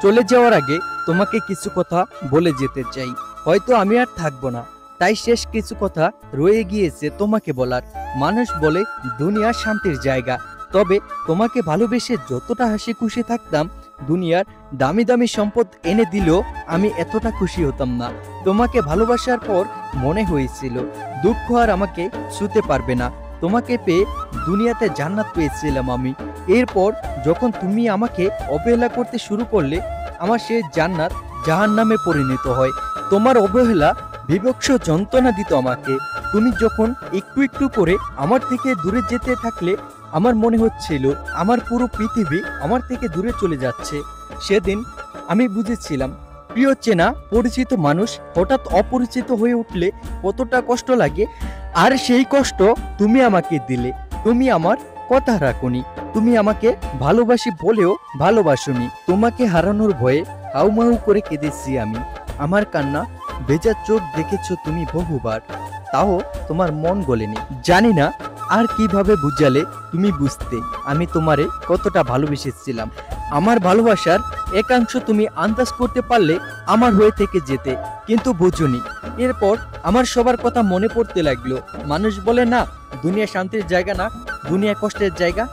চলে যাওয়ার আগে তোমাকে কিছু কথা বলে যেতে চাই। হয়তো আমি আর থাকবো না, তাই শেষ কিছু কথা রয়ে গিয়েছে তোমাকে বলার। মানুষ বলে দুনিয়া শান্তির জায়গা, তবে তোমাকে ভালোবেসে যতটা হাসি খুশি থাকতাম, দুনিয়ার দামি দামি সম্পদ এনে দিলেও আমি এতটা খুশি হতাম না। তোমাকে ভালোবাসার পর মনে হয়েছিল দুঃখ আর আমাকে ছুঁতে পারবে না। তোমাকে পেয়ে দুনিয়াতে জান্নাত পেয়েছিলাম আমি। এরপর যখন তুমি আমাকে অবহেলা করতে শুরু করলে, আমার সেই জান্নাত জাহান্নামে পরিণত হয়। তোমার অবহেলা বিভৎস যন্ত্রণা দিত আমাকে। তুমি যখন একটু একটু করে আমার থেকে দূরে যেতে থাকলে, আমার মনে হচ্ছিল আমার পুরো পৃথিবী আমার থেকে দূরে চলে যাচ্ছে। সেদিন আমি বুঝেছিলাম প্রিয় চেনা পরিচিত মানুষ হঠাৎ অপরিচিত হয়ে উঠলে কতটা কষ্ট লাগে। আর সেই কষ্ট তুমি আমাকে দিলে। তুমি আমার কথা রাখোনি, তুমি আমাকে ভালোবাসি বলেও ভালোবাসোনি। তোমাকে হারানোর ভয়ে হাউমাউ করে কেঁদেছি আমি। আমার কান্না ভেজা চোখ দেখেছো তুমি বহুবার, তাও তোমার মন গলেনি। জানি না আর কিভাবে বুঝালে তুমি বুঝতে আমি তোমারে কতটা ভালোবেসেছিলাম। আমার ভালোবাসার একাংশ তুমি আন্দাজ করতে পারলে আমার হয়ে থেকে যেতে, কিন্তু বুঝুনি। এরপর আমার সবার কথা মনে পড়তে লাগলো। মানুষ বলে না, দুনিয়া শান্তির জায়গা না, দুনিয়া কষ্টের জায়গা।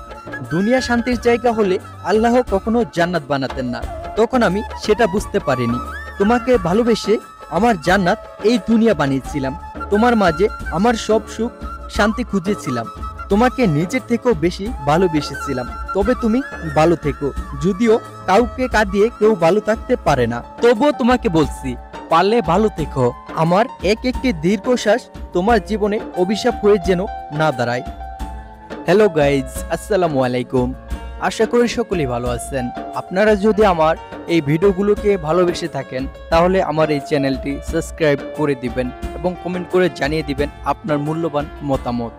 দুনিয়া শান্তির জায়গা হলে আল্লাহ কখনো জান্নাত বানাতেন না। তখন আমি সেটা বুঝতে পারিনি। তোমাকে ভালোবেসে আমার জান্নাত এই দুনিয়া বানিয়েছিলাম। তোমার মাঝে আমার সব সুখ শান্তি খুঁজেছিলাম। তোমাকে নিজের থেকেও বেশি ভালোবেসেছিলাম। তবে তুমি ভালো থেকো। যদিও কাউকে কাঁদিয়ে কেউ ভালো থাকতে পারে না, তবুও তোমাকে বলছি, পারলে ভালো থেকো। আমার এক একটি দীর্ঘশ্বাস তোমার জীবনে অভিশাপ হয়ে যেন না দাঁড়ায়। হ্যালো গাইজ, আসসালামু আলাইকুম। আশা করি সকলেই ভালো আছেন। আপনারা যদি আমার এই ভিডিওগুলোকে ভালোবেসে থাকেন, তাহলে আমার এই চ্যানেলটি সাবস্ক্রাইব করে দিবেন এবং কমেন্ট করে জানিয়ে দিবেন আপনার মূল্যবান মতামত।